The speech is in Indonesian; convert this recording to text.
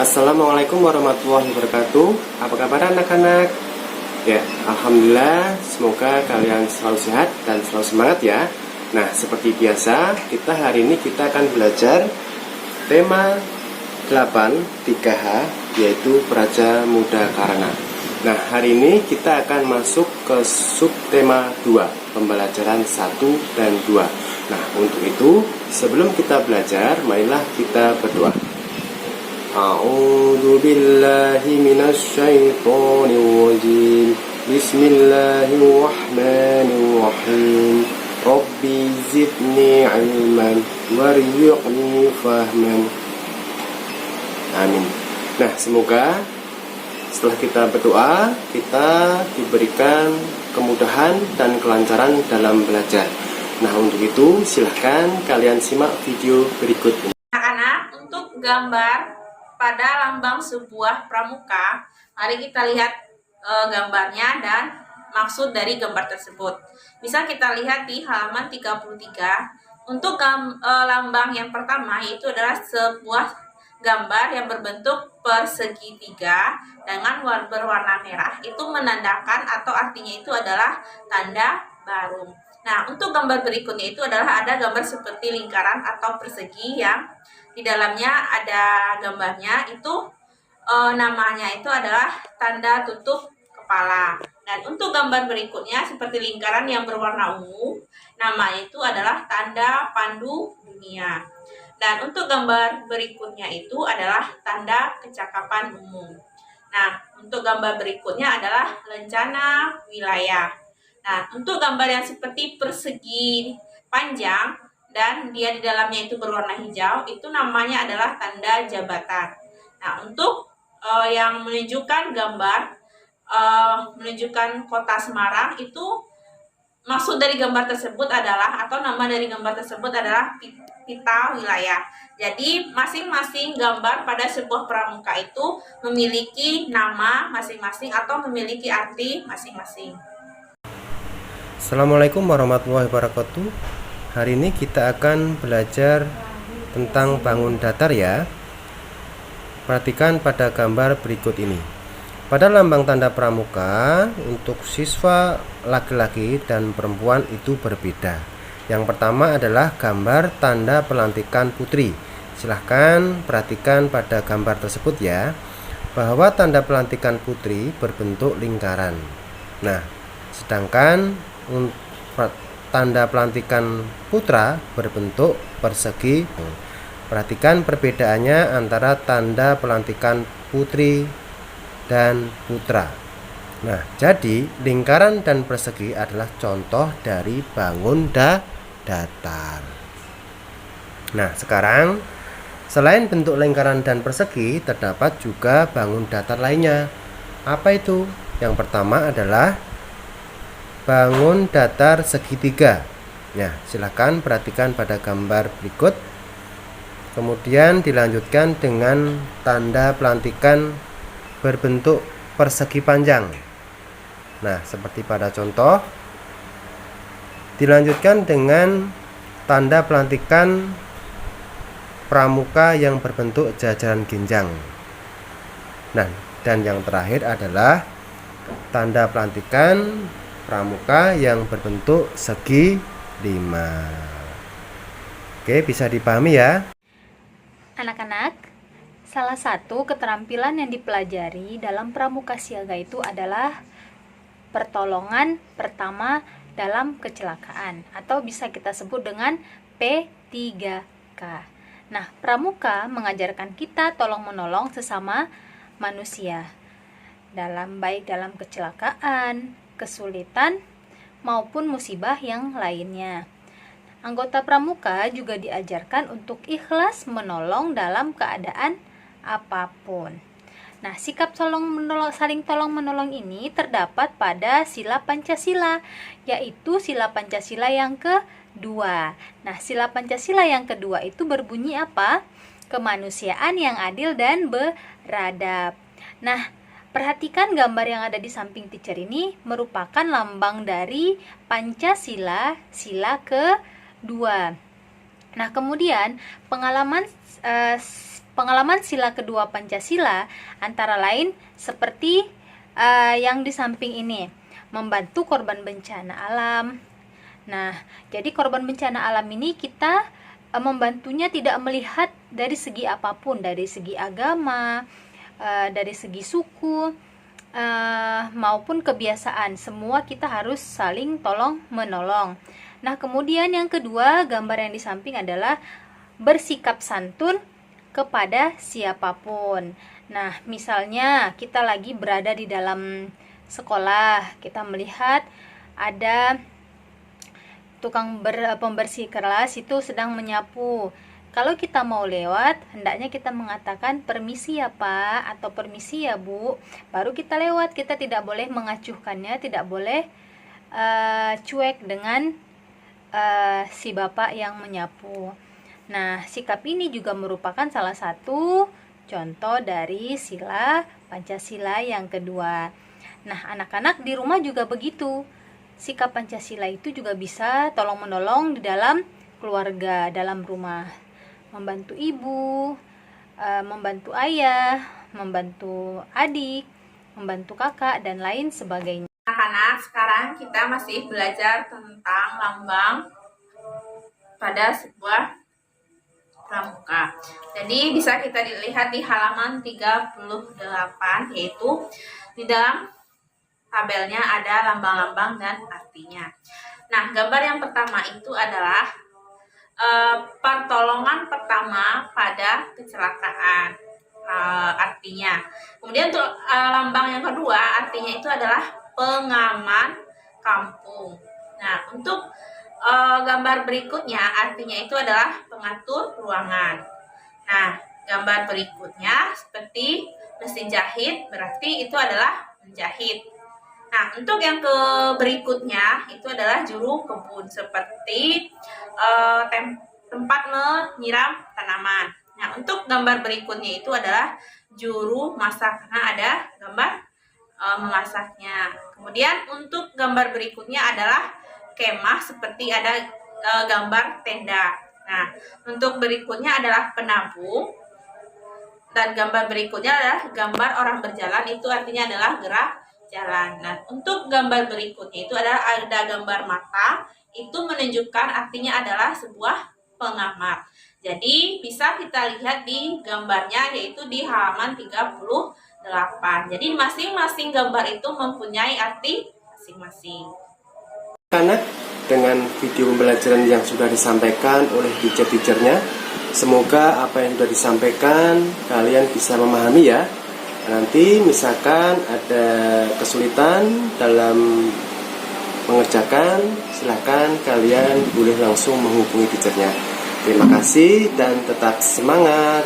Assalamualaikum warahmatullahi wabarakatuh. Apa kabar anak-anak? Ya, alhamdulillah, semoga kalian selalu sehat dan selalu semangat ya. Nah, seperti biasa, hari ini kita akan belajar tema 8 3H, yaitu Praja Muda Karana. Nah, hari ini kita akan masuk ke subtema 2, pembelajaran 1 dan 2. Nah, untuk itu, sebelum kita belajar, marilah kita berdoa. A'udzu billahi minasy syaithanir rajim. Bismillahirrahmanirrahim. Rabbi zidni ilman warzuqni fahman. Amin. Nah, semoga setelah kita berdoa, kita diberikan kemudahan dan kelancaran dalam belajar. Nah, untuk itu silahkan kalian simak video berikut ini. Anak-anak, untuk gambar pada lambang sebuah pramuka, mari kita lihat gambarnya dan maksud dari gambar tersebut. Bisa kita lihat di halaman 33. Untuk lambang yang pertama yaitu adalah sebuah gambar yang berbentuk persegi tiga dengan berwarna merah. Itu menandakan atau artinya itu adalah tanda baru. Nah, untuk gambar berikutnya itu adalah ada gambar seperti lingkaran atau persegi yang di dalamnya ada gambarnya, itu namanya itu adalah tanda tutup kepala. Dan untuk gambar berikutnya seperti lingkaran yang berwarna ungu, namanya itu adalah tanda pandu dunia. Dan untuk gambar berikutnya itu adalah tanda kecakapan umum. Nah, untuk gambar berikutnya adalah lencana wilayah. Nah, untuk gambar yang seperti persegi panjang dan dia di dalamnya itu berwarna hijau, itu namanya adalah tanda jabatan. Nah, untuk yang menunjukkan gambar menunjukkan kota Semarang, itu maksud dari gambar tersebut adalah atau nama dari gambar tersebut adalah pita wilayah. Jadi masing-masing gambar pada sebuah pramuka itu memiliki nama masing-masing atau memiliki arti masing-masing. Assalamualaikum warahmatullahi wabarakatuh. Hari ini kita akan belajar tentang bangun datar ya. Perhatikan pada gambar berikut ini. Pada lambang tanda pramuka, untuk siswa laki-laki dan perempuan itu berbeda. Yang pertama adalah gambar tanda pelantikan putri. Silahkan perhatikan pada gambar tersebut ya, bahwa tanda pelantikan putri berbentuk lingkaran. Nah, sedangkan tanda pelantikan putra berbentuk persegi. Perhatikan perbedaannya antara tanda pelantikan putri dan putra. Nah, jadi lingkaran dan persegi adalah contoh dari bangun datar. Nah, sekarang selain bentuk lingkaran dan persegi, terdapat juga bangun datar lainnya. Apa itu? Yang pertama adalah bangun datar segitiga. Nah, silakan perhatikan pada gambar berikut. Kemudian dilanjutkan dengan tanda pelantikan berbentuk persegi panjang. Nah, seperti pada contoh. Dilanjutkan dengan tanda pelantikan pramuka yang berbentuk jajaran ginjang. Nah, dan yang terakhir adalah tanda pelantikan pramuka yang berbentuk segi 5. Oke, bisa dipahami ya? Anak-anak, salah satu keterampilan yang dipelajari dalam pramuka siaga itu adalah pertolongan pertama dalam kecelakaan, atau bisa kita sebut dengan P3K. Nah, pramuka mengajarkan kita tolong-menolong sesama manusia baik dalam kecelakaan, kesulitan, maupun musibah yang lainnya. Anggota pramuka juga diajarkan untuk ikhlas menolong dalam keadaan apapun. Nah, sikap saling tolong menolong ini terdapat pada sila Pancasila, yaitu sila Pancasila yang kedua. Nah, sila Pancasila yang kedua itu berbunyi apa? Kemanusiaan yang adil dan beradab. Nah, perhatikan gambar yang ada di samping teacher ini merupakan lambang dari Pancasila, sila kedua. Nah, kemudian pengalaman pengalaman sila kedua Pancasila antara lain seperti yang di samping ini, membantu korban bencana alam. Nah, jadi korban bencana alam ini kita membantunya tidak melihat dari segi apapun, dari segi agama, dari segi suku, maupun kebiasaan. Semua kita harus saling tolong menolong. Nah, kemudian yang kedua, gambar yang di samping adalah bersikap santun kepada siapapun. Nah, misalnya kita lagi berada di dalam sekolah, kita melihat ada tukang pembersih kelas itu sedang menyapu. Kalau kita mau lewat, hendaknya kita mengatakan permisi ya Pak atau permisi ya Bu, baru kita lewat. Kita tidak boleh mengacuhkannya, tidak boleh cuek dengan si Bapak yang menyapu. Nah, sikap ini juga merupakan salah satu contoh dari sila Pancasila yang kedua. Nah, anak-anak di rumah juga begitu. Sikap Pancasila itu juga bisa tolong-menolong di dalam keluarga, dalam rumah. Membantu ibu, membantu ayah, membantu adik, membantu kakak, dan lain sebagainya. Anak-anak, sekarang kita masih belajar tentang lambang pada sebuah pramuka. Jadi bisa kita dilihat di halaman 38, yaitu di dalam tabelnya ada lambang-lambang dan artinya. Nah, gambar yang pertama itu adalah pertolongan pertama pada kecelakaan, artinya. Kemudian untuk lambang yang kedua, artinya itu adalah pengaman kampung. Nah, untuk gambar berikutnya, artinya itu adalah pengatur ruangan. Nah, gambar berikutnya seperti mesin jahit, berarti itu adalah menjahit. Nah, untuk yang berikutnya itu adalah juru kebun, seperti tempat menyiram tanaman. Nah, untuk gambar berikutnya itu adalah juru masak, karena ada gambar memasaknya. Kemudian untuk gambar berikutnya adalah kemah, seperti ada gambar tenda. Nah, untuk berikutnya adalah penabung, dan gambar berikutnya adalah gambar orang berjalan, itu artinya adalah gerak jalan. Nah, untuk gambar berikutnya itu adalah ada gambar mata, itu menunjukkan artinya adalah sebuah pengamat. Jadi bisa kita lihat di gambarnya, yaitu di halaman 38. Jadi masing-masing gambar itu mempunyai arti masing-masing. Anak, dengan video pembelajaran yang sudah disampaikan oleh teacher-teachernya, semoga apa yang sudah disampaikan kalian bisa memahami ya. Nanti misalkan ada kesulitan dalam mengerjakan, silahkan kalian boleh langsung menghubungi teachernya. Terima kasih dan tetap semangat.